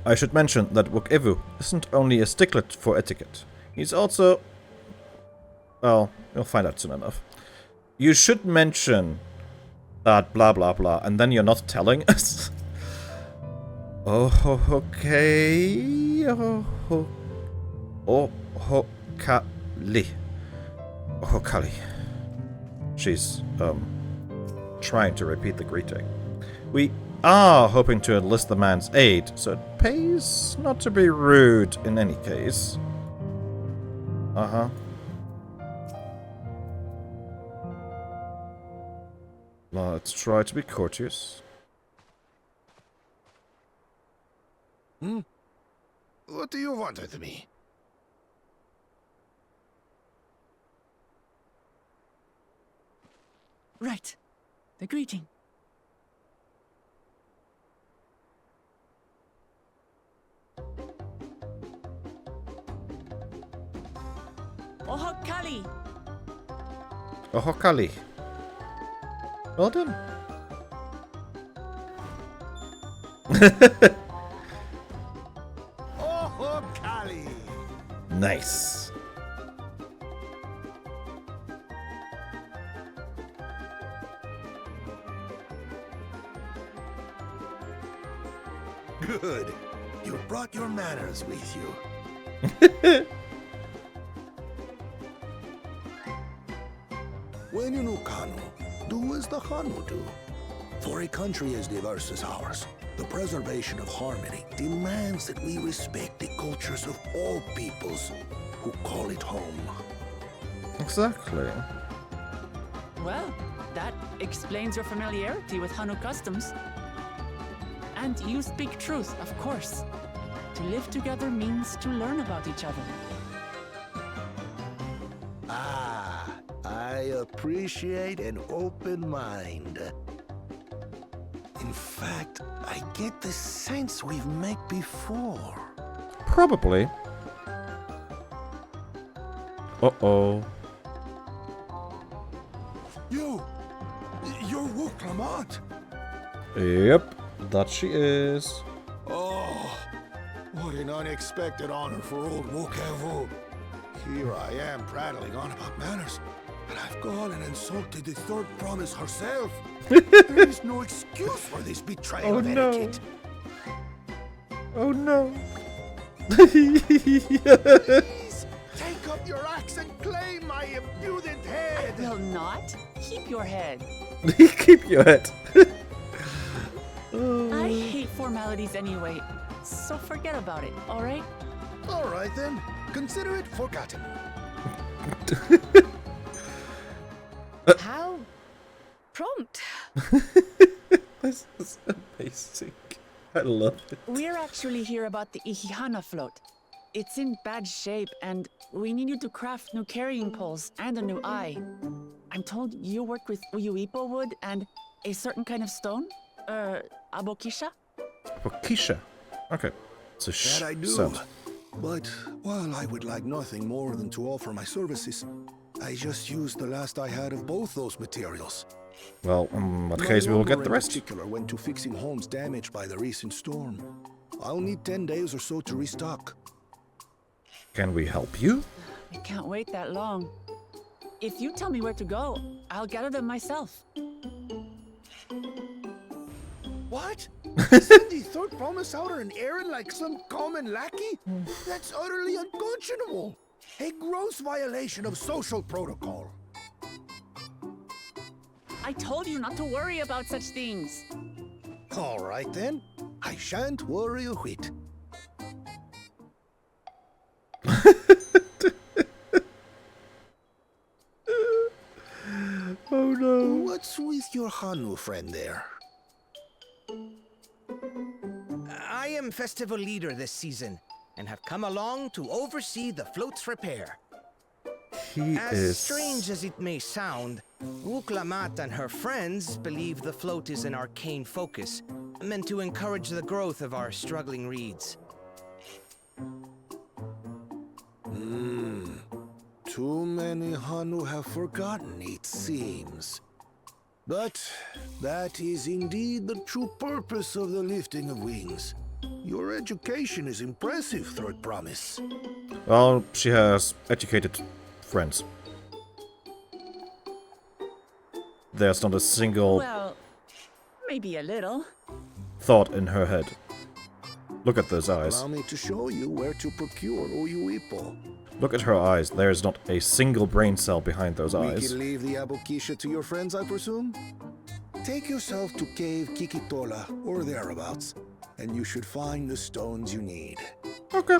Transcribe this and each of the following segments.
I should mention that Wokevu isn't only a stickler for etiquette. He's also... Well, you'll find out soon enough. You should mention that blah blah blah, and then you're not telling us. Oh, okay. Kali. Oh, Kali. She's, trying to repeat the greeting. We are hoping to enlist the man's aid, so it pays not to be rude in any case. Uh-huh. Let's try to be courteous. What do you want with me? Right. The greeting. Ohokali! Ohokali. Well done. Ohokali! Nice. Good. You brought your manners with you. When you know Kanu, do as the Hanu do. For a country as diverse as ours, the preservation of harmony demands that we respect the cultures of all peoples who call it home. Exactly. Well, that explains your familiarity with Hanu customs. And you speak truth, of course. To live together means to learn about each other. Ah, I appreciate an open mind. In fact, I get the sense we've met before. Probably. Uh-oh. You're Wu Clement. Yep, that she is. Oh, what an unexpected honor for old Wokevu. Here I am prattling on about manners, and I've gone and insulted the third promise herself. There is no excuse for this betrayal of etiquette. Oh no. Please, take up your axe and claim my impudent head. Will not. Keep your head. Keep your head. I hate formalities anyway, so forget about it, alright? All right then, consider it forgotten. How prompt. This is amazing. I love it. We're actually here about the Ihihana float. It's in bad shape, and we need you to craft new carrying poles and a new eye. I'm told you work with Uyuipo wood and a certain kind of stone? Abokisha? Abokisha. Okay. So That I do. sound. But while I would like nothing more than to offer my services, I just used the last I had of both those materials. Well, in that case, we will get the rest. In particular went to fixing homes damaged by the recent storm. I'll need 10 days or so to restock. Can we help you? I can't wait that long. If you tell me where to go, I'll gather them myself. What? Send the third promise out on an errand like some common lackey? That's utterly unconscionable. A gross violation of social protocol. I told you not to worry about such things. All right then. I shan't worry a whit. Oh no. What's with your Hanu friend there? I am festival leader this season, and have come along to oversee the float's repair. He As is strange as it may sound, Wuklamat and her friends believe the float is an arcane focus, meant to encourage the growth of our struggling reeds. Too many Hanu have forgotten, it seems. But that is indeed the true purpose of the lifting of wings. Your education is impressive, Third Promise. Well, she has educated friends. There's not a single Well, maybe a little. thought in her head. Look at those eyes. Allow me to show you where to procure Uyuipo. Look at her eyes. There's not a single brain cell behind those We eyes. can leave the Abukisha to your friends, I presume? Take yourself to Cave Kikitola, or thereabouts, and you should find the stones you need. Okay.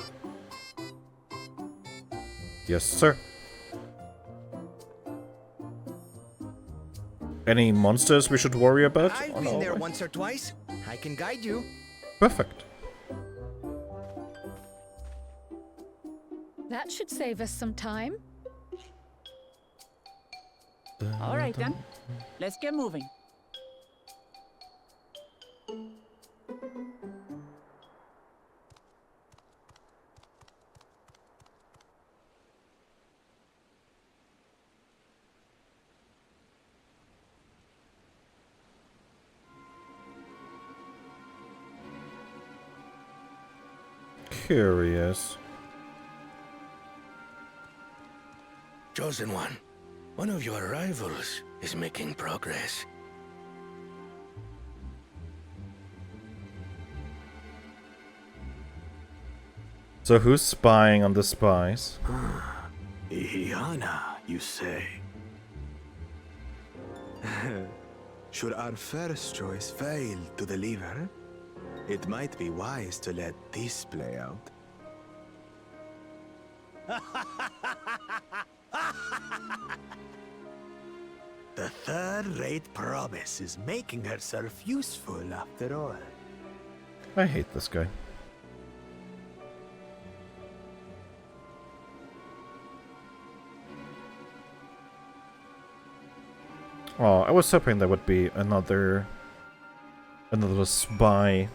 Yes, sir. Any monsters we should worry about? I've on been our there way? once or twice. I can guide you. Perfect. That should save us some time. All right then. Let's get moving. Curious. Chosen one of your rivals is making progress. So who's spying on the spies? Ihiana, you say? Should our first choice fail to deliver, it might be wise to let this play out. The third-rate Promise is making herself useful after all. I hate this guy. Oh, I was hoping there would be another spy.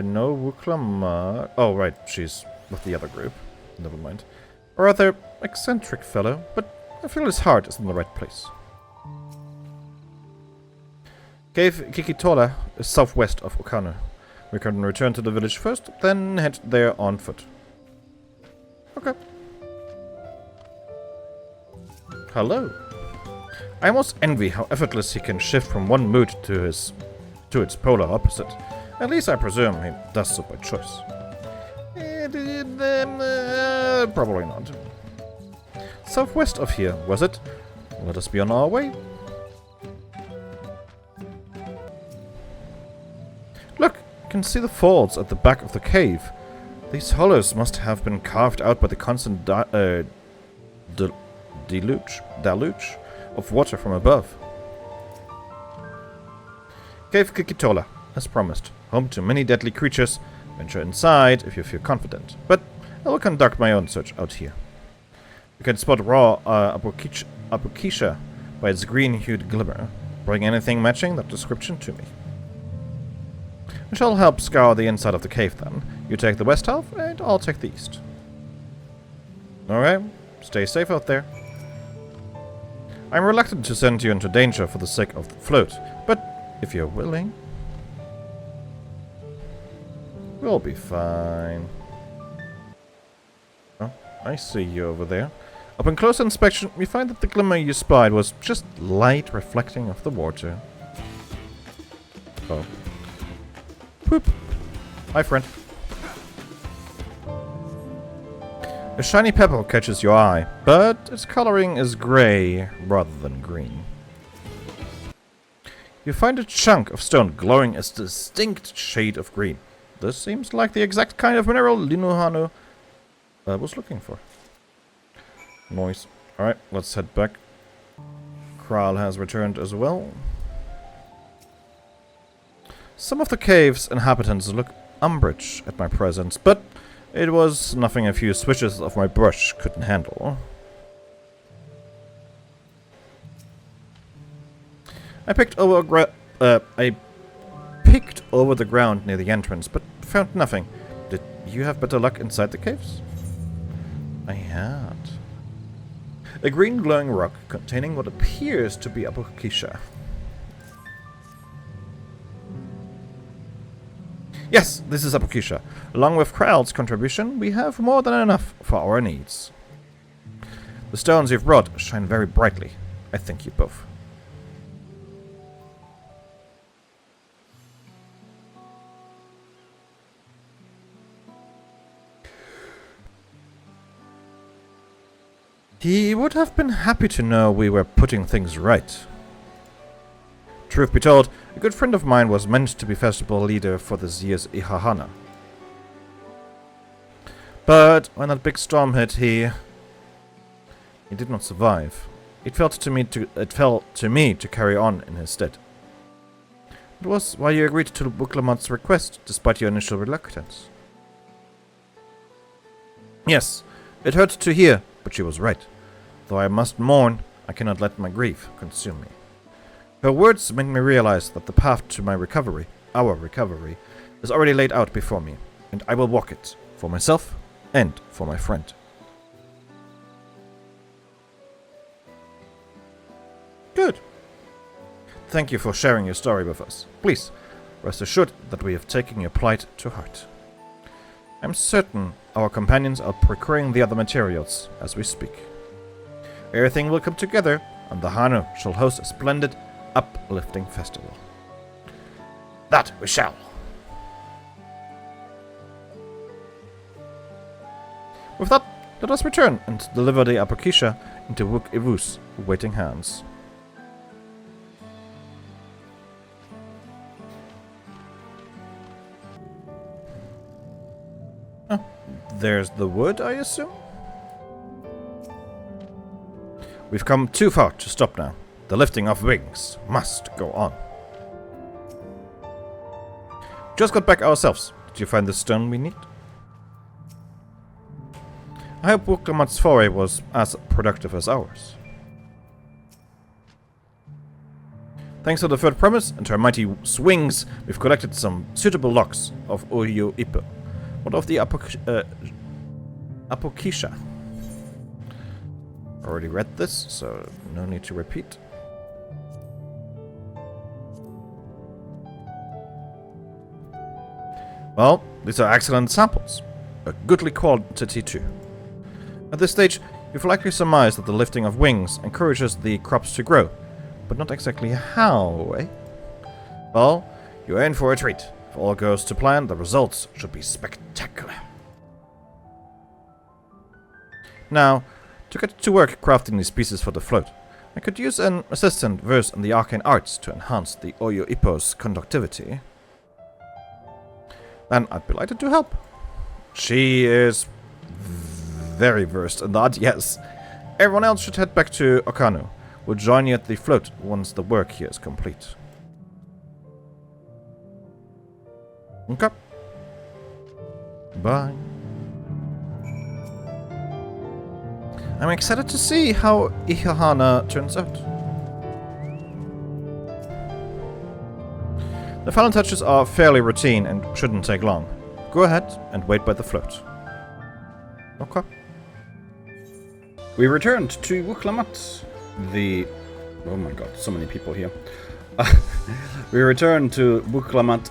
No, Wuklama. Oh, right, she's with the other group. Never mind. A rather eccentric fellow, but I feel his heart is in the right place. Cave Kikitola is southwest of Okano. We can return to the village first, then head there on foot. Okay. Hello. I almost envy how effortless he can shift from one mood to its polar opposite. At least I presume he does so by choice. Probably not. Southwest of here, was it? Let us be on our way. Look, you can see the folds at the back of the cave. These hollows must have been carved out by the constant deluge of water from above. Cave Kikitola, as promised, home to many deadly creatures. Venture inside if you feel confident, but I will conduct my own search out here. You can spot raw Abukisha by its green-hued glimmer. Bring anything matching that description to me. I shall help scour the inside of the cave then. You take the west half, and I'll take the east. Alright, stay safe out there. I'm reluctant to send you into danger for the sake of the float, but if you're willing, we'll be fine. Oh, I see you over there. Upon close inspection, we find that the glimmer you spied was just light reflecting off the water. Oh. Poop. Hi, friend. A shiny pebble catches your eye, but its coloring is gray rather than green. You find a chunk of stone glowing a distinct shade of green. This seems like the exact kind of mineral Linuhanu was looking for. Noise. Alright, let's head back. Kral has returned as well. Some of the cave's inhabitants look umbrage at my presence, but it was nothing a few swishes of my brush couldn't handle. I picked over the ground near the entrance, but found nothing. Did you have better luck inside the caves? I had. A green glowing rock containing what appears to be Abukisha. Yes, this is Apokisha. Along with Krell's contribution, we have more than enough for our needs. The stones you've brought shine very brightly. I thank you both. He would have been happy to know we were putting things right. Truth be told, a good friend of mine was meant to be festival leader for this year's Ihahana. But when that big storm hit, he did not survive. It fell to me to carry on in his stead. It was why you agreed to Wuklamat's request, despite your initial reluctance. Yes, it hurt to hear, but she was right. Though I must mourn, I cannot let my grief consume me. Her words made me realize that the path to my recovery, our recovery, is already laid out before me, and I will walk it, for myself and for my friend. Good. Thank you for sharing your story with us. Please, rest assured that we have taken your plight to heart. I'm certain our companions are procuring the other materials as we speak. Everything will come together, and the Hanu shall host a splendid, uplifting festival. That we shall. With that, let us return and deliver the Apokisha into Wuk Ivu's waiting hands. Oh, there's the wood, I assume? We've come too far to stop now. The lifting of wings must go on. Just got back ourselves. Did you find the stone we need? I hope Wuklamat's foray was as productive as ours. Thanks to the third promise and to our mighty swings, we've collected some suitable locks of Oyo Ipo. What of the Apokisha? Already read this, so no need to repeat. Well, these are excellent samples. A goodly quantity too. At this stage, you've likely surmised that the lifting of wings encourages the crops to grow, but not exactly how, eh? Well, you're in for a treat. If all goes to plan, the results should be spectacular. Now, to get to work crafting these pieces for the float, I could use an assistant versed in the arcane arts to enhance the Oyo Ipo's conductivity. Then I'd be delighted to help. She is very versed in that, yes. Everyone else should head back to Okano. We'll join you at the float once the work here is complete. Okay. Bye. I'm excited to see how Ihahana turns out. The final touches are fairly routine and shouldn't take long. Go ahead and wait by the float. Okay. We returned to Wuklamat, the... Oh my god, so many people here. We returned to Wuklamat,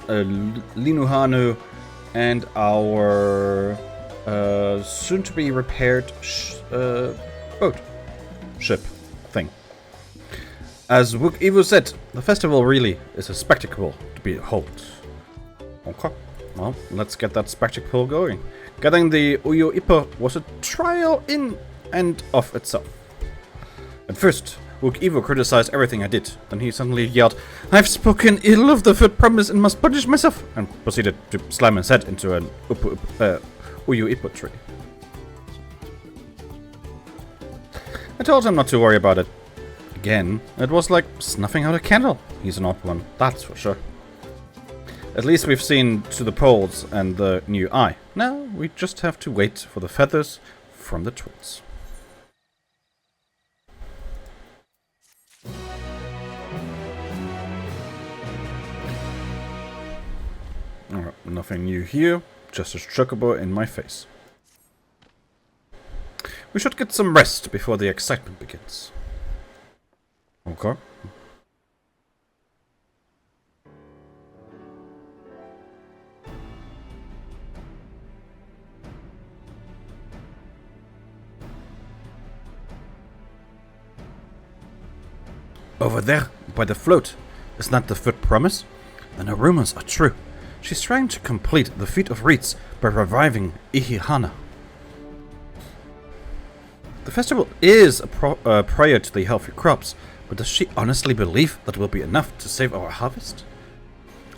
Linuhanu, and our soon-to-be repaired boat. Ship thing. As Wuk Ivu said, the festival really is a spectacle to behold. Okay, well, let's get that spectacle going. Getting the Oyo Ipo was a trial in and of itself. At first, Wuk Ivu criticized everything I did. Then he suddenly yelled, "I've spoken ill of the third promise and must punish myself," and proceeded to slam his head into an Oyo Ipo tree. I told him not to worry about it. Again, it was like snuffing out a candle. He's an odd one, that's for sure. At least we've seen to the poles and the new eye. Now we just have to wait for the feathers from the twins. Alright, nothing new here, just a chocobo in my face. We should get some rest before the excitement begins. Okay. Over there, by the float. Isn't that the foot promise? Then her rumors are true. She's trying to complete the feat of reeds by reviving Ihihana. The festival is a prayer to the healthy crops, but does she honestly believe that will be enough to save our harvest?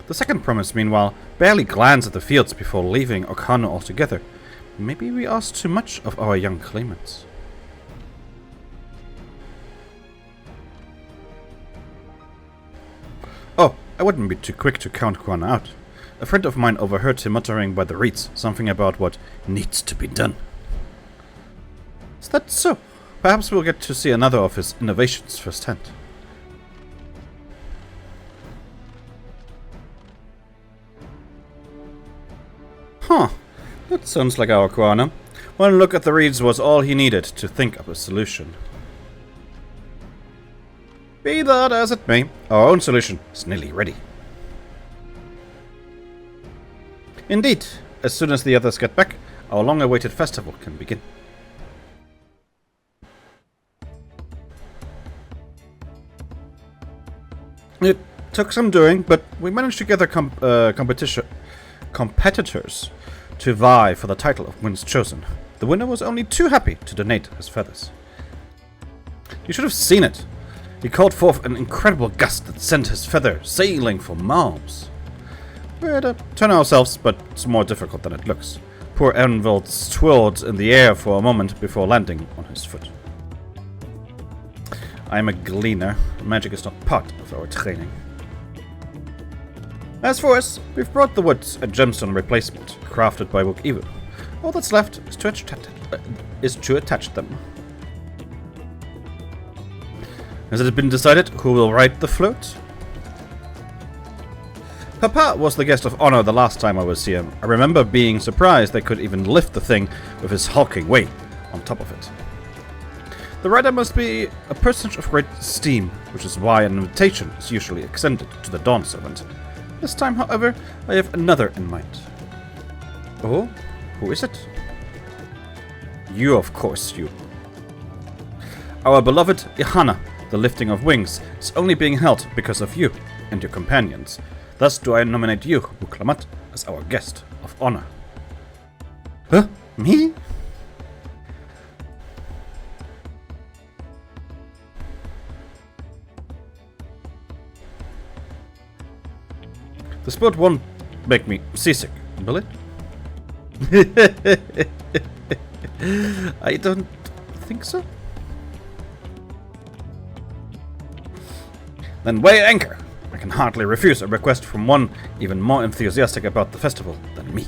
The second promise, meanwhile, barely glanced at the fields before leaving Okano altogether. Maybe we asked too much of our young claimants. Oh, I wouldn't be too quick to count Kwana out. A friend of mine overheard him muttering by the reeds something about what needs to be done. Is that so? Perhaps we'll get to see another of his innovations firsthand. Huh. That sounds like our Kwana. One look at the reeds was all he needed to think up a solution. Be that as it may, our own solution is nearly ready. Indeed, as soon as the others get back, our long-awaited festival can begin. It took some doing, but we managed to gather competitors to vie for the title of Winds Chosen. The winner was only too happy to donate his feathers. You should have seen it. He called forth an incredible gust that sent his feather sailing for miles. We had to turn ourselves, but it's more difficult than it looks. Poor Enveld twirled in the air for a moment before landing on his foot. I am a gleaner. Magic is not part of our training. As for us, we've brought the woods a gemstone replacement, crafted by Wook Evu. All that's left is to attach them. Has it been decided who will ride the float? Papa was the guest of honor the last time I was here. I remember being surprised they could even lift the thing with his hulking weight on top of it. The rider must be a personage of great esteem, which is why an invitation is usually extended to the Dawn Servant. This time, however, I have another in mind. Oh? Who is it? You, of course, you. Our beloved Ihana, the lifting of wings, is only being held because of you and your companions. Thus do I nominate you, Wuklamat, as our guest of honor. Huh? Me? The sport won't make me seasick, will it? I don't think so. Then weigh anchor. I can hardly refuse a request from one even more enthusiastic about the festival than me.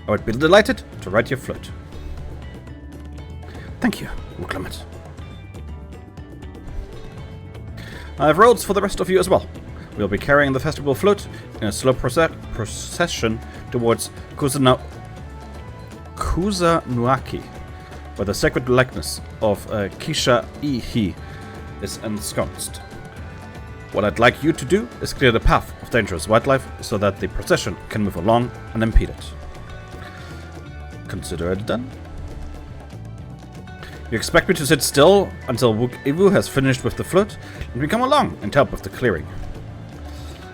I would be delighted to ride your float. Thank you, Wuklamat. I have roads for the rest of you as well. We'll be carrying the festival float in a slow procession towards Kusanuaki, where the sacred likeness of Kisha Ihi is ensconced. What I'd like you to do is clear the path of dangerous wildlife so that the procession can move along unimpeded. Consider it done. You expect me to sit still until Wook Evu has finished with the float, and we come along and help with the clearing.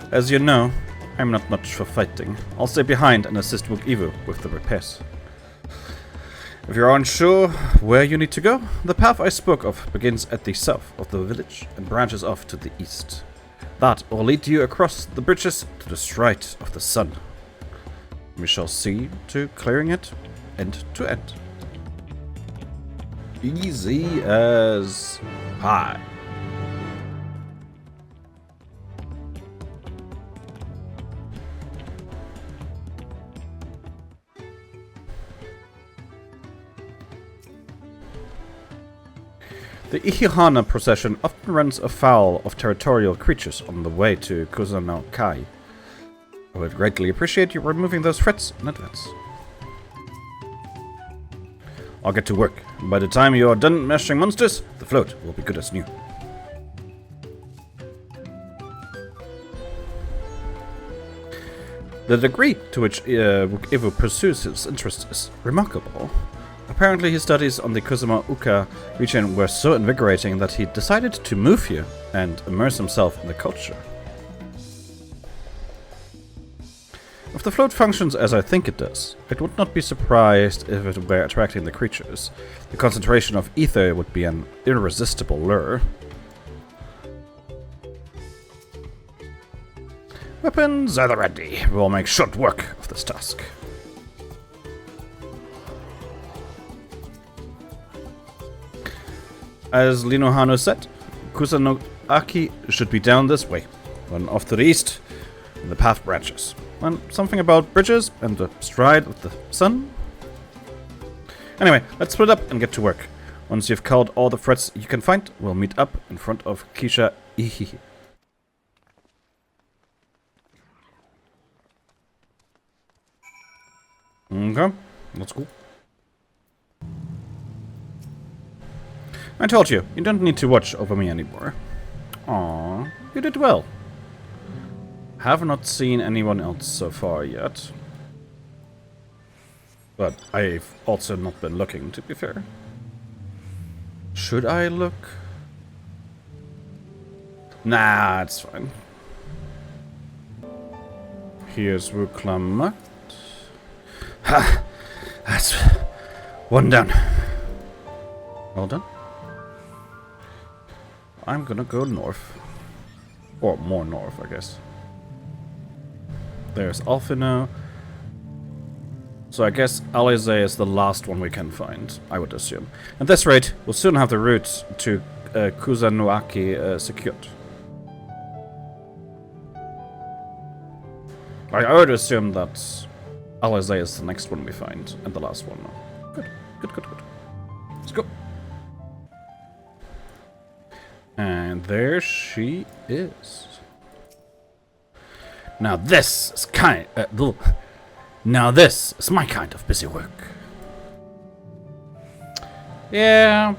As you know, I'm not much for fighting. I'll stay behind and assist Wook Evu with the repairs. If you're unsure where you need to go, the path I spoke of begins at the south of the village and branches off to the east. That will lead you across the bridges to the Strait of the Sun. We shall see to clearing it end to end. Easy as pie. The Ihihana procession often runs afoul of territorial creatures on the way to Kusanao-kai. I would greatly appreciate you removing those threats in advance. I'll get to work. By the time you are done mashing monsters, the float will be good as new. The degree to which Wook Evu pursues his interests is remarkable. A Apparently his studies on the Kusama-Uka region were so invigorating that he decided to move here and immerse himself in the culture. If the float functions as I think it does, I would not be surprised if it were attracting the creatures. The concentration of ether would be an irresistible lure. Weapons at the ready. We will make short work of this task. As Linohano said, Kusanagi should be down this way, then off to the east, and the path branches. And something about bridges and the stride of the sun. Anyway, let's split up and get to work. Once you've culled all the threads you can find, we'll meet up in front of Kisha Ihihi. Okay, let's go. I told you, you don't need to watch over me anymore. Aww, you did well. Have not seen anyone else so far yet. But I've also not been looking, to be fair. Should I look? Nah, it's fine. Here's Wuklamat. Ha! That's one down. Well done. I'm gonna go north. Or more north, I guess. There's Alfino. So I guess Alize is the last one we can find, I would assume. At this rate, we'll soon have the route to Kusanuaki secured. I would assume that Alize is the next one we find, and the last one. Good. Let's go. And there she is. Now this is this is my kind of busy work. Yeah.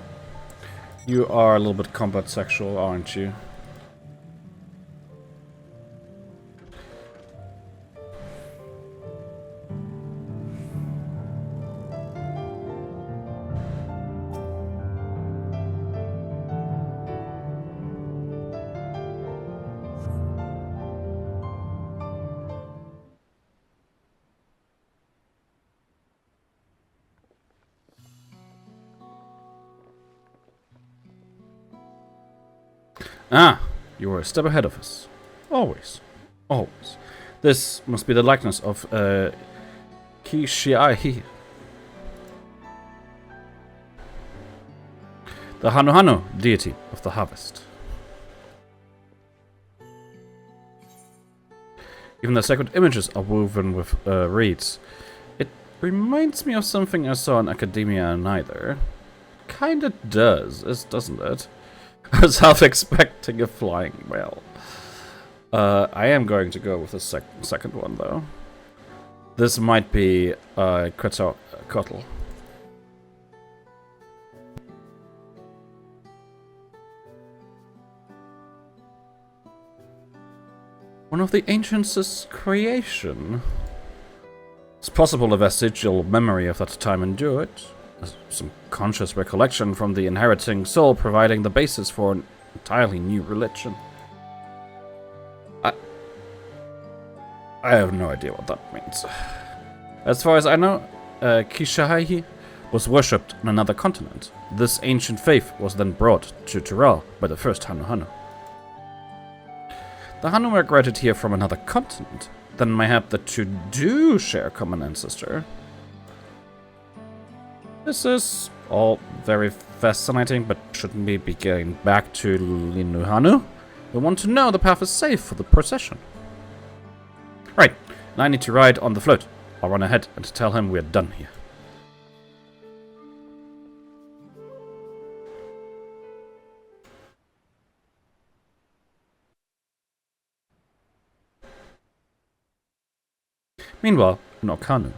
You are a little bit combat sexual, aren't you? Ah, you were a step ahead of us. Always. This must be the likeness of Kishiai. The Hanuhanu deity of the harvest. Even the sacred images are woven with reeds. It reminds me of something I saw in Academia Neither. Kinda does, doesn't it? I was half expecting a flying whale. I am going to go with the second one, though. This might be Quetzalcoatl. One of the ancients' creation. It's possible a vestigial memory of that time endured. Some conscious recollection from the inheriting soul providing the basis for an entirely new religion. I have no idea what that means. As far as I know, Kishahai was worshipped on another continent. This ancient faith was then brought to Tural by the first Hanuhanu. The Hanu migrated here from another continent. Then mayhap the two do share a common ancestor. This is all very fascinating, but shouldn't we be getting back to Linuhanu? We want to know the path is safe for the procession. Right, and I need to ride on the float. I'll run ahead and tell him we're done here. Meanwhile, in Okanu.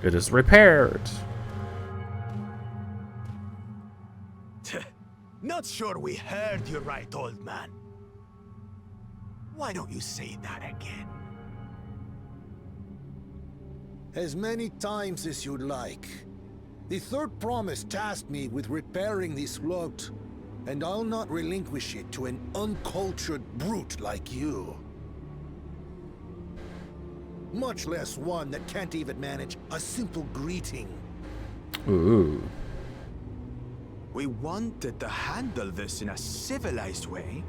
It is repaired. Not sure we heard you right, old man. Why don't you say that again? As many times as you'd like. The third promise tasked me with repairing this float, and I'll not relinquish it to an uncultured brute like you. Much less one that can't even manage a simple greeting. Ooh. We wanted to handle this in a civilized way,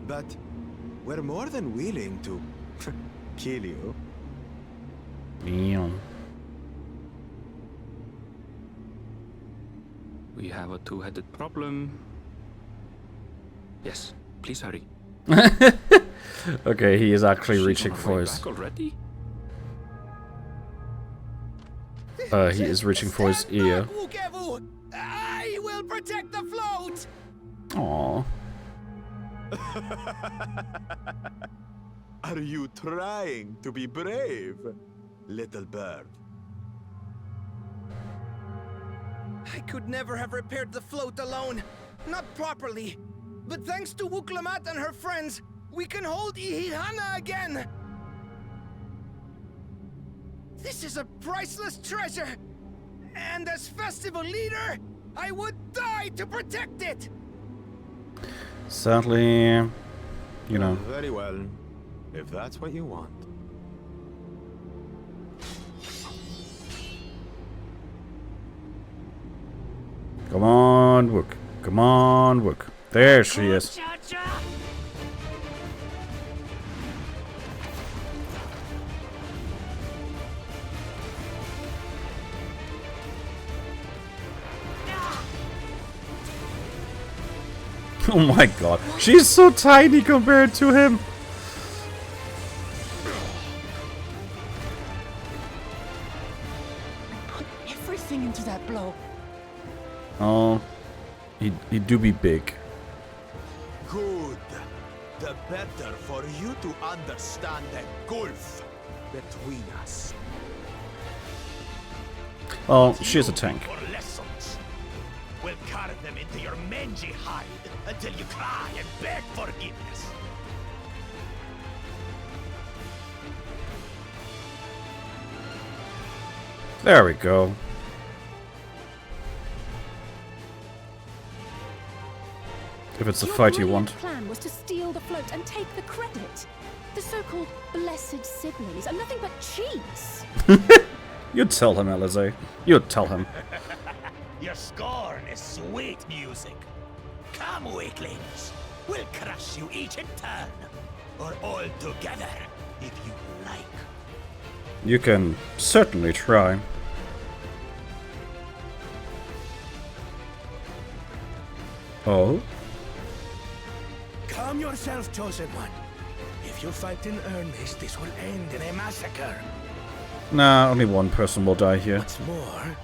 but we're more than willing to kill you. Damn. We have a two-headed problem. Yes, please hurry. Okay, he is actually She's reaching on her for way his. back already? He is reaching for his ear. Wukevu! I will protect the float! Aww. Are you trying to be brave, little bird? I could never have repaired the float alone. Not properly. But thanks to Wuklamat and her friends, we can hold Ihihana again! This is a priceless treasure! And as festival leader, I would die to protect it! Sadly, you know. Very well, if that's what you want. Come on, Wook. Come on, Wook. There she is. Oh my god. She's so tiny compared to him. Put everything into that blow. Oh. He do be big. Good. The better for you to understand the gulf between us. Well, she's a tank. For lessons. We'll carve them into your mangy hide until you cry and beg forgiveness. There we go. If it's the fight you want. Your plan was to steal the float and take the credit. The so-called blessed siblings are nothing but cheats. You'd tell him, Alize. You'd tell him. Your scorn is sweet music. Come, weaklings. We'll crush you each in turn. Or all together, if you like. You can certainly try. Oh? Calm yourself, Chosen One. If you fight in earnest, this will end in a massacre. Nah, only one person will die here. What's more,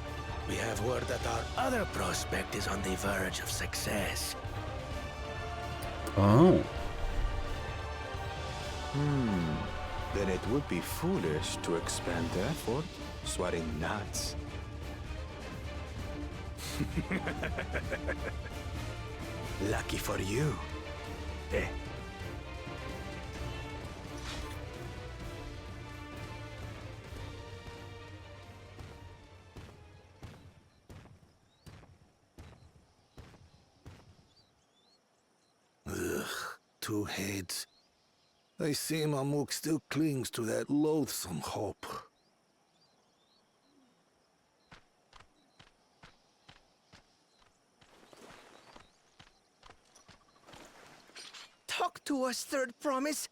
we have word that our other prospect is on the verge of success. Oh. Then it would be foolish to expand the effort, sweating nuts. Lucky for you. Eh? Ugh, two heads. I see Mamuk still clings to that loathsome hope. Talk to us, third promise.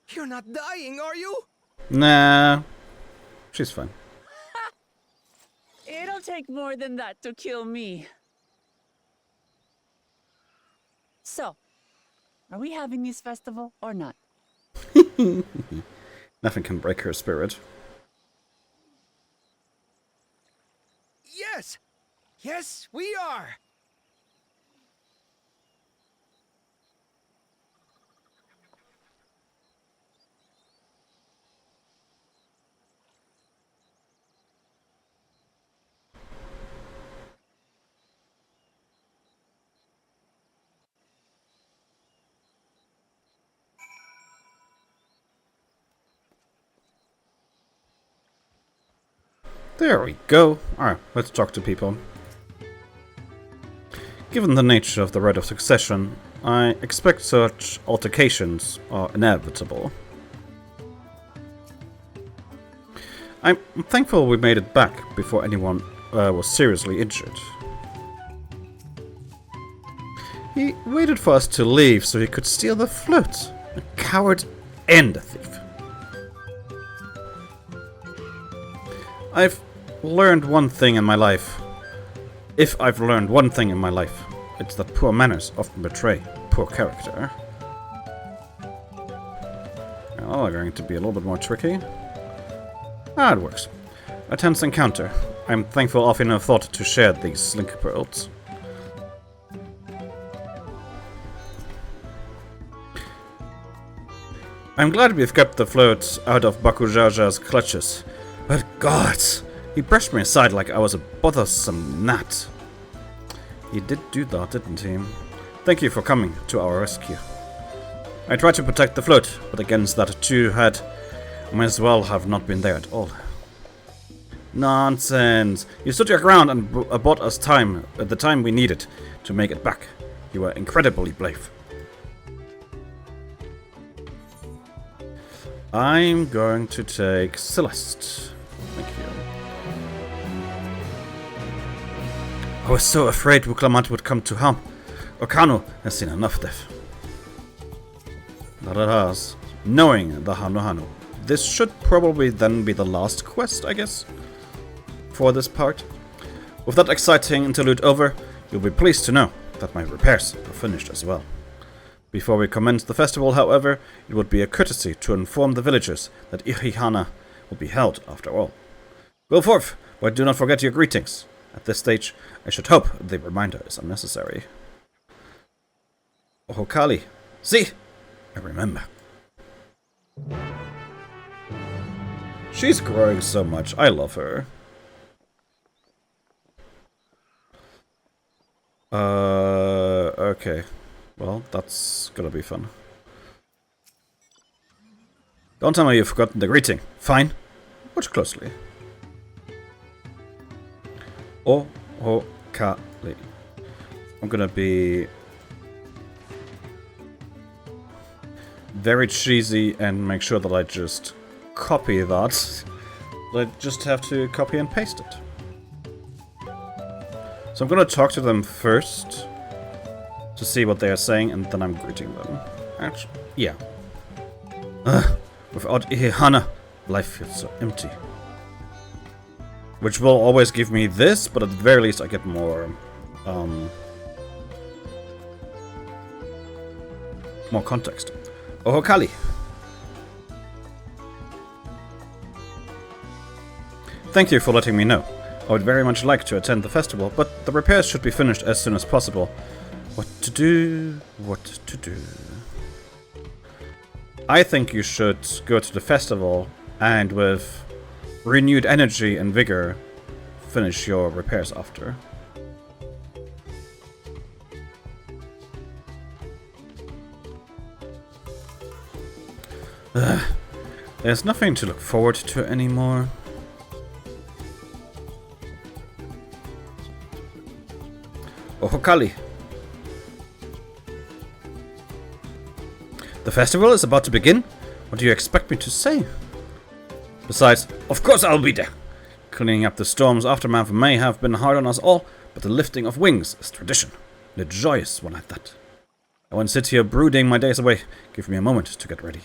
You're not dying, are you? Nah. She's fine. It'll take more than that to kill me. So, are we having this festival or not? Nothing can break her spirit. Yes! Yes, we are! There we go. Alright, let's talk to people. Given the nature of the right of succession, I expect such altercations are inevitable. I'm thankful we made it back before anyone was seriously injured. He waited for us to leave so he could steal the float. A coward and a thief. I've learned one thing in my life. If I've learned one thing in my life, it's that poor manners often betray poor character. Well, they're going to be a little bit more tricky. Ah, it works. A tense encounter. I'm thankful Offina thought to share these slink pearls. I'm glad we've kept the float out of Bakujaja's clutches. But gods, he brushed me aside like I was a bothersome gnat. He did do that, didn't he? Thank you for coming to our rescue. I tried to protect the float, but against that two-head, I might as well have not been there at all. Nonsense! You stood your ground and bought us time at the time we needed to make it back. You were incredibly brave. I'm going to take Celeste. Thank you. I was so afraid Wuklamat would come to harm. Okano has seen enough death. That it has. Knowing the Hanu. This should probably then be the last quest, I guess, for this part. With that exciting interlude over, you'll be pleased to know that my repairs are finished as well. Before we commence the festival, however, it would be a courtesy to inform the villagers that Ihihana will be held after all. Go forth, but do not forget your greetings. At this stage, I should hope the reminder is unnecessary. Ohokali, see, I remember. She's growing so much. I love her. Okay. Well, that's gonna be fun. Don't tell me you've forgotten the greeting. Fine. Watch closely. Ohokali. I'm gonna be very cheesy and make sure that I just copy that. I just have to copy and paste it. So I'm gonna talk to them first to see what they are saying, and then I'm greeting them. Actually, yeah. Without Ihihana, life feels so empty. Which will always give me this, but at the very least I get more, more context. Ohokali. Thank you for letting me know. I would very much like to attend the festival, but the repairs should be finished as soon as possible. What to do? What to do? I think you should go to the festival and with renewed energy and vigor finish your repairs after. There's nothing to look forward to anymore. Ohokali. The festival is about to begin? What do you expect me to say? Besides, of course I'll be there. Cleaning up the storm's aftermath may have been hard on us all, but the lifting of wings is tradition, and a joyous one at that. I won't sit here brooding my days away. Give me a moment to get ready.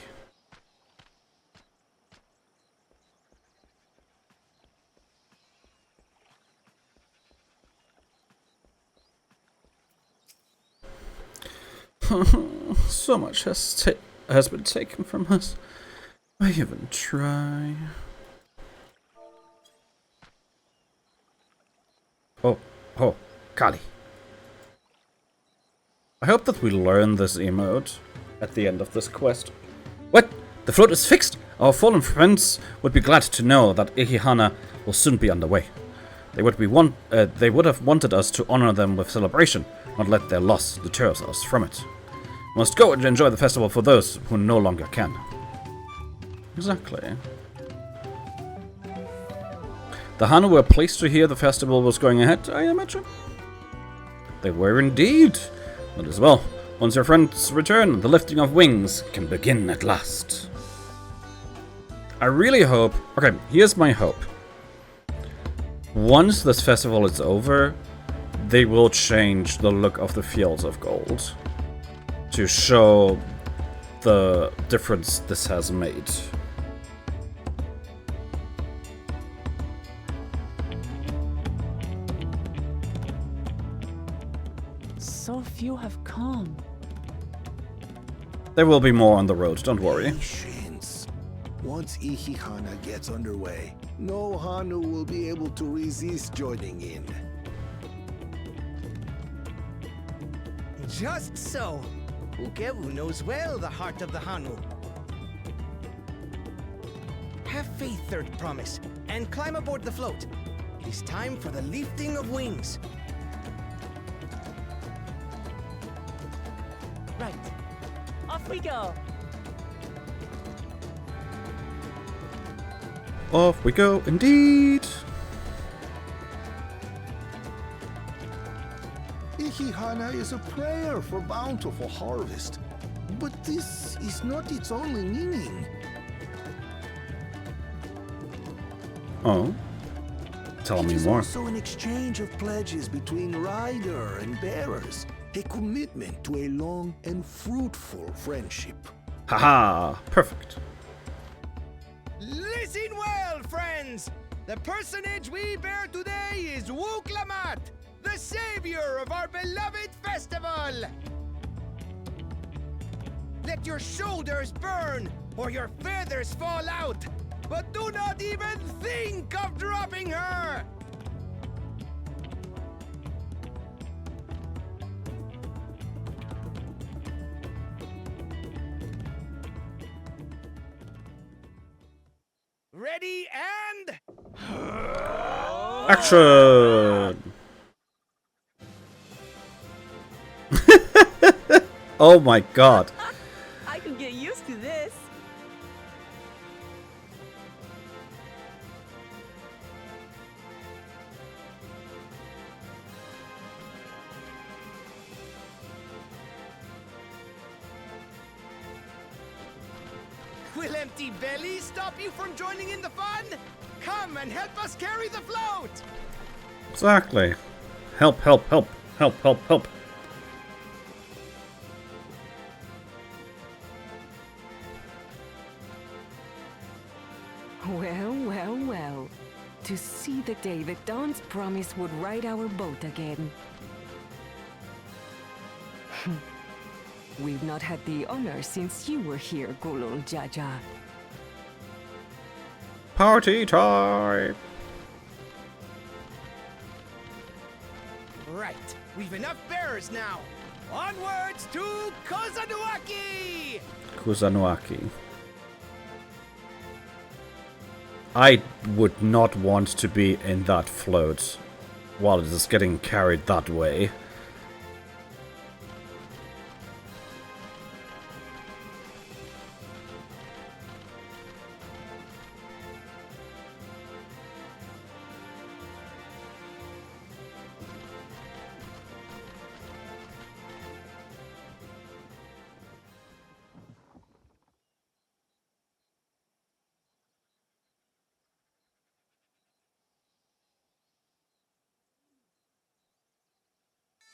So much has been taken from us. I even try. Oh, Kali. I hope that we learn this emote at the end of this quest. What? The float is fixed? Our fallen friends would be glad to know that Ihihana will soon be underway. They would have wanted us to honor them with celebration, not let their loss deter us from it. We must go and enjoy the festival for those who no longer can. Exactly. The Hanu were pleased to hear the festival was going ahead, I imagine. They were indeed. But as well, once your friends return, the lifting of wings can begin at last. I really hope... Okay, here's my hope. Once this festival is over, they will change the look of the Fields of Gold to show the difference this has made. So few have come. There will be more on the road, don't worry. Patience. Once Ihihana gets underway, no Hanu will be able to resist joining in. Just so. Ukevu knows well the heart of the Hanu. Have faith, Third Promise, and climb aboard the float. It is time for the lifting of wings. Right. Off we go. Off we go, indeed. Ihihana is a prayer for bountiful harvest. But this is not its only meaning. Oh. Tell me It is more. also an exchange of pledges between rider and bearers. A commitment to a long and fruitful friendship. Haha, perfect. Listen well, friends! The personage we bear today is Wuklamat, the savior of our beloved festival! Let your shoulders burn, or your feathers fall out, but do not even think of dropping her! Ready and... Action! Oh my god. I can get used to this. Will empty bellies stop you from joining in the fun? Come and help us carry the float! Exactly. Help, help, help. Help, help, help. Well, well, well. To see the day that Dawn's promise would ride our boat again. We've not had the honor since you were here, Gulul Jaja. Party time! Right, we've enough bearers now. Onwards to Kozanuaki! Kusanuaki. I would not want to be in that float while it is getting carried that way.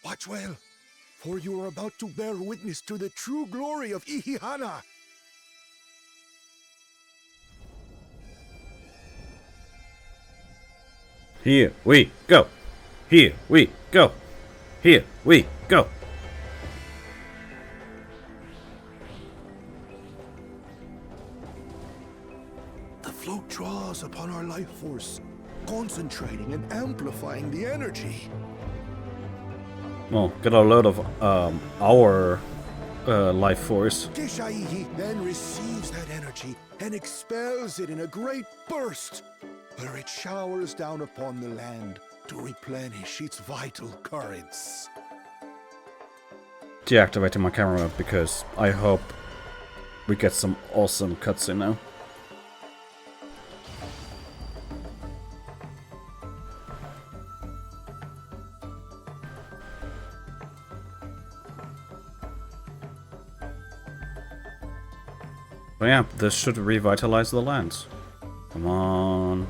Watch well, for you are about to bear witness to the true glory of Ihihana. Here we go. Here we go. Here we go. The float draws upon our life force, concentrating and amplifying the energy. Well, get a load of our life force. Keshaihi then receives that energy and expels it in a great burst, where it showers down upon the land to replenish its vital currents. Deactivating my camera because I hope we get some awesome cutscene now. But yeah, this should revitalize the lands. Come on.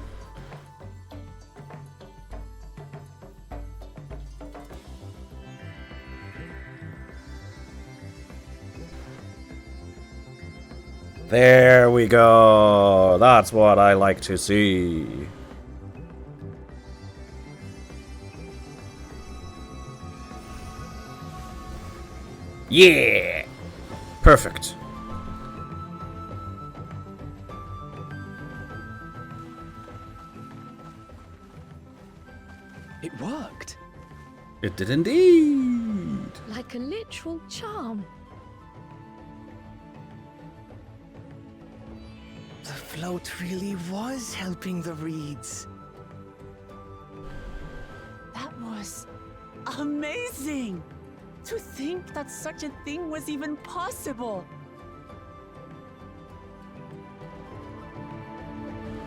There we go. That's what I like to see. Yeah! Perfect. It worked. It did indeed. Like a literal charm. The float really was helping the reeds. That was amazing! To think that such a thing was even possible!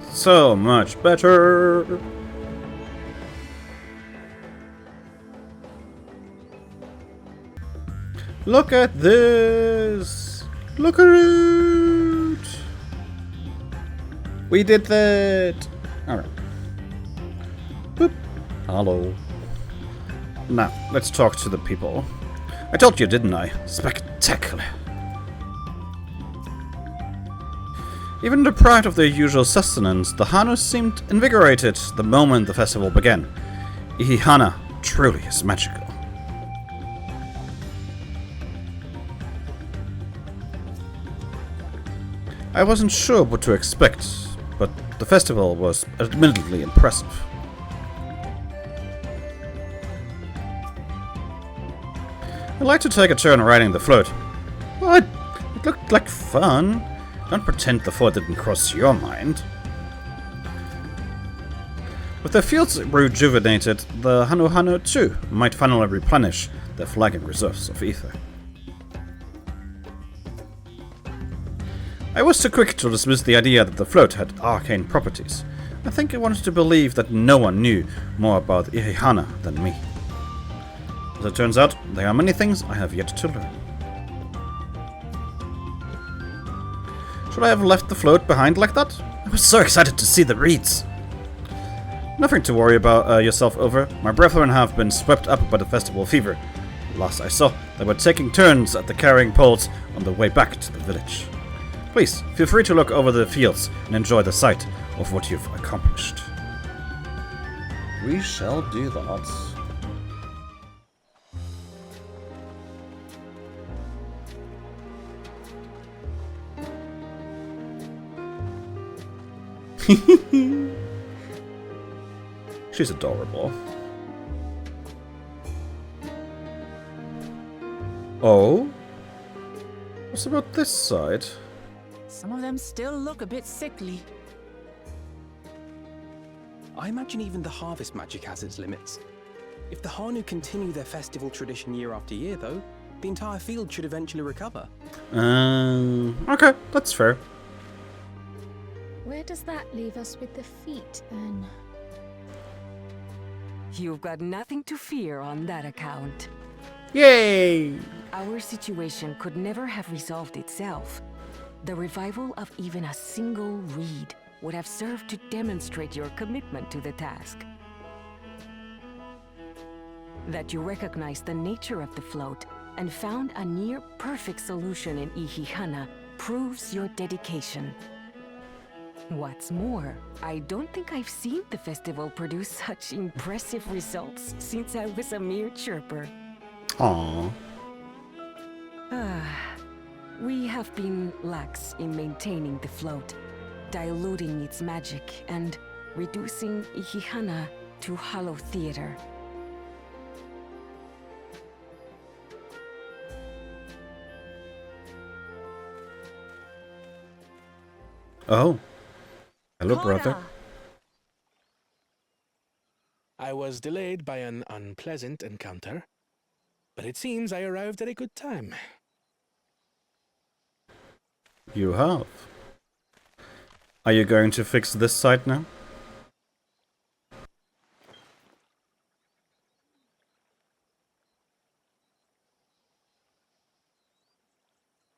So much better. Look at this. Look at it. We did that. Alright. Boop. Hello. Now, let's talk to the people. I told you, didn't I? Spectacular. Even deprived of their usual sustenance, the Hanu seemed invigorated the moment the festival began. Ihihana truly is magical. I wasn't sure what to expect, but the festival was admittedly impressive. I'd like to take a turn riding the float. What? It looked like fun. Don't pretend the thought didn't cross your mind. With the fields rejuvenated, the Hanu too might finally replenish their flagging reserves of ether. I was too quick to dismiss the idea that the float had arcane properties. I think I wanted to believe that no one knew more about Ihihana than me. As it turns out, there are many things I have yet to learn. Should I have left the float behind like that? I was so excited to see the reeds. Nothing to worry about yourself over. My brethren have been swept up by the festival fever. Last I saw, they were taking turns at the carrying poles on the way back to the village. Please, feel free to look over the fields and enjoy the sight of what you've accomplished. We shall do that. She's adorable. Oh? What's about this side? Some of them still look a bit sickly. I imagine even the harvest magic has its limits. If the Hanu continue their festival tradition year after year, though, the entire field should eventually recover. Okay, that's fair. Where does that leave us with the feet, then? You've got nothing to fear on that account. Yay! Our situation could never have resolved itself. The revival of even a single reed would have served to demonstrate your commitment to the task. That you recognize the nature of the float and found a near-perfect solution in Ihihana proves your dedication. What's more, I don't think I've seen the festival produce such impressive results since I was a mere chirper. Aww. We have been lax in maintaining the float, diluting its magic and reducing Ihihana to hollow theater. Oh. Hello, brother. I was delayed by an unpleasant encounter, but it seems I arrived at a good time. You have. Are you going to fix this side now?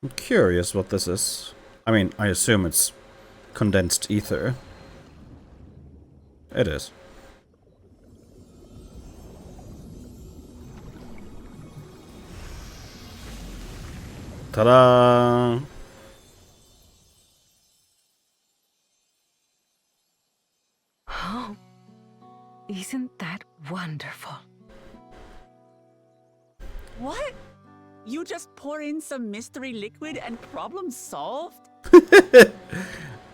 I'm curious what this is. I mean, I assume it's condensed ether. It is. Ta-da! Oh, isn't that wonderful? What? You just pour in some mystery liquid and problem solved?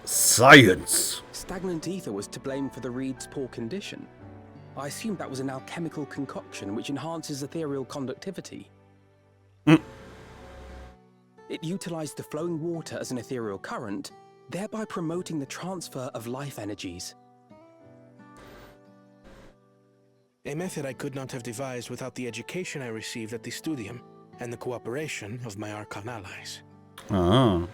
Science! Stagnant ether was to blame for the reed's poor condition. I assumed that was an alchemical concoction which enhances ethereal conductivity. It utilized the flowing water as an ethereal current, thereby promoting the transfer of life energies. A method I could not have devised without the education I received at the studium and the cooperation of my Archon allies. Ah.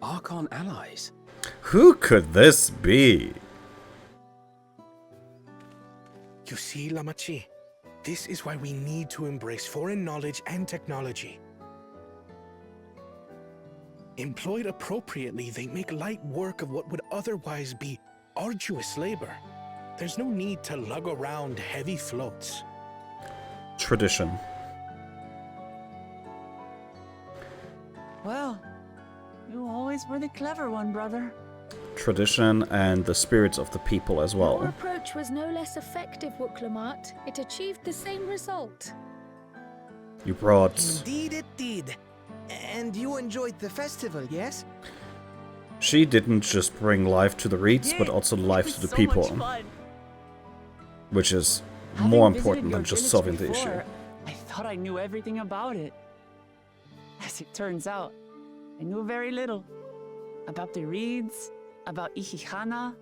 Archon allies? Who could this be? You see, Lamachi, this is why we need to embrace foreign knowledge and technology. Employed appropriately, they make light work of what would otherwise be arduous labor. There's no need to lug around heavy floats. Tradition. Well, you always were the clever one, brother. Tradition and the spirits of the people as Your well. approach was no less effective, Wuklamat. It achieved the same result. You brought... Indeed it did. And you enjoyed the festival, yes? She didn't just bring life to the reeds, but also life to the people. Which is more important than just solving the issue. I thought I knew everything about it. As it turns out, I knew very little. About the reeds, about Ihihana.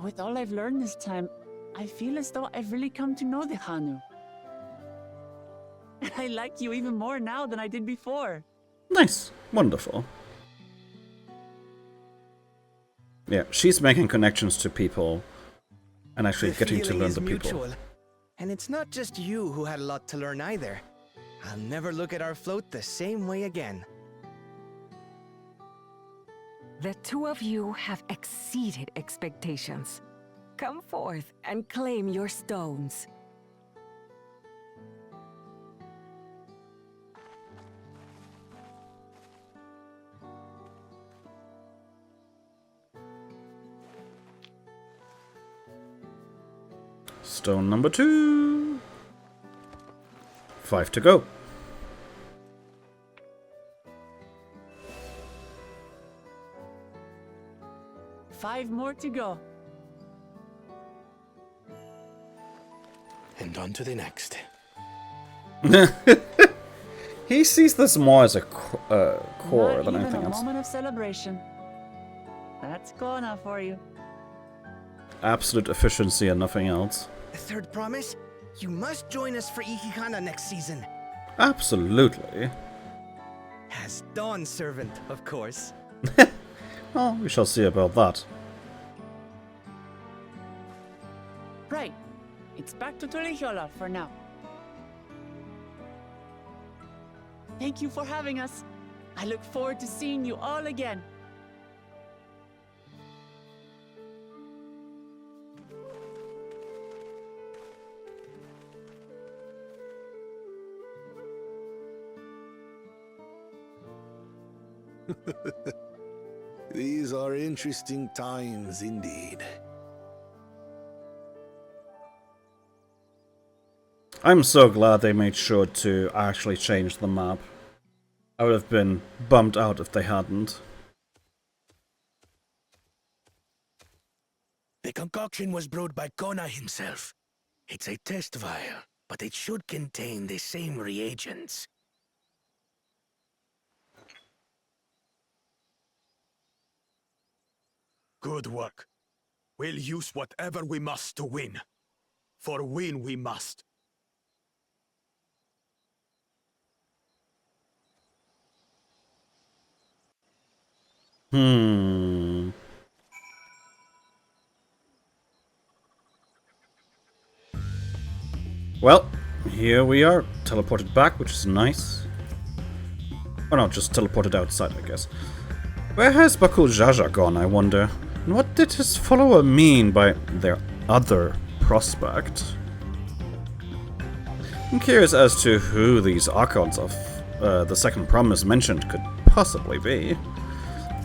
With all I've learned this time, I feel as though I've really come to know the Hanu. I like you even more now than I did before. Nice. Wonderful. Yeah, she's making connections to people and actually getting to learn the people. Mutual. And it's not just you who had a lot to learn either. I'll never look at our float the same way again. The two of you have exceeded expectations. Come forth and claim your stones. Stone number 2. 5 to go. Five more to go. And on to the next. He sees this more as a core Not than even anything a else. moment of celebration. That's Kona for you. Absolute efficiency and nothing else. A third promise? You must join us for Ihihana next season. Absolutely. As Dawn Servant, of course. Well, we shall see about that. Right. It's back to Tulihiola for now. Thank you for having us. I look forward to seeing you all again. These are interesting times indeed. I'm so glad they made sure to actually change the map. I would have been bummed out if they hadn't. The concoction was brewed by Kona himself. It's a test vial, but it should contain the same reagents. Good work. We'll use whatever we must to win. For win we must. Well, here we are, teleported back, which is nice. Oh no, just teleported outside, I guess. Where has Bakul Jaja gone, I wonder? And what did his follower mean by their other prospect? I'm curious as to who these Archons of the Second Promise mentioned could possibly be.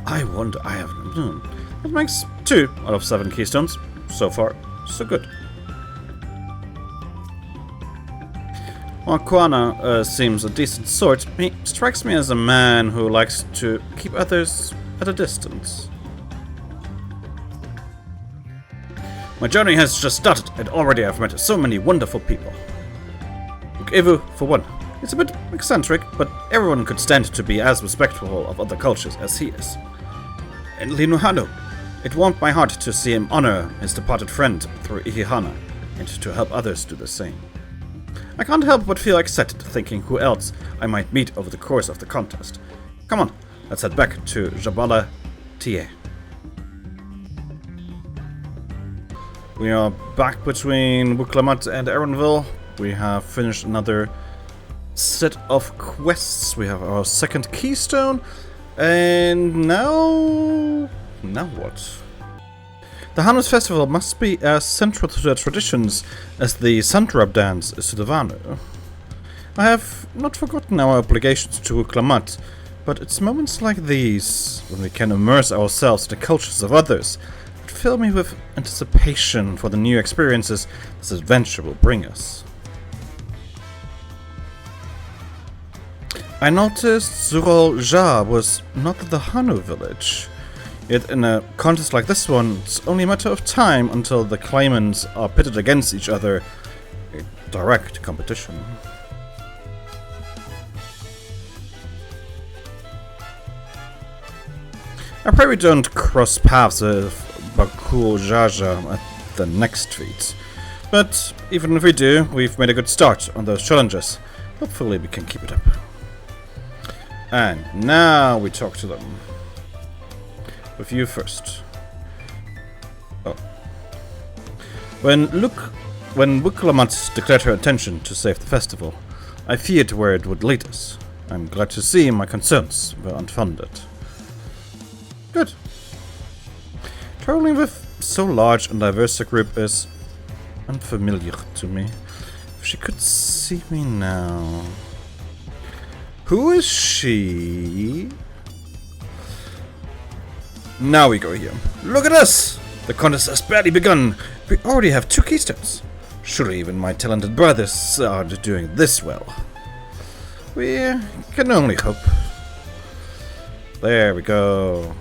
I wonder, That makes 2 out of 7 keystones. So far, so good. While Kwana seems a decent sort, he strikes me as a man who likes to keep others at a distance. My journey has just started, and already I've met so many wonderful people. Evu, for one. He's a bit eccentric, but everyone could stand to be as respectful of other cultures as he is. And Linuhano. It warmed my heart to see him honor his departed friend through Ihihana, and to help others do the same. I can't help but feel excited thinking who else I might meet over the course of the contest. Come on, let's head back to Jabala Tie. We are back between Wuklamat and Erenville. We have finished another set of quests. We have our second keystone. And now what? The Hanu's festival must be as central to their traditions as the Santrab dance is to the Vanu. I have not forgotten our obligations to Wuklamat, but it's moments like these, when we can immerse ourselves in the cultures of others, that fill me with anticipation for the new experiences this adventure will bring us. I noticed Zurol Ja was not at the Hanu village. Yet in a contest like this one, it's only a matter of time until the claimants are pitted against each other in direct competition. I pray we don't cross paths with Bakul Jaja at the next feat. But even if we do, we've made a good start on those challenges. Hopefully we can keep it up. And now we talk to them. With you first. Oh. When Wuklamat declared her intention to save the festival, I feared where it would lead us. I'm glad to see my concerns were unfounded. Good. Traveling with so large and diverse a group is unfamiliar to me. If she could see me now... Who is she? Now we go here. Look at us! The contest has barely begun. We already have 2 keystones. Surely even my talented brothers are doing this well. We can only hope. There we go.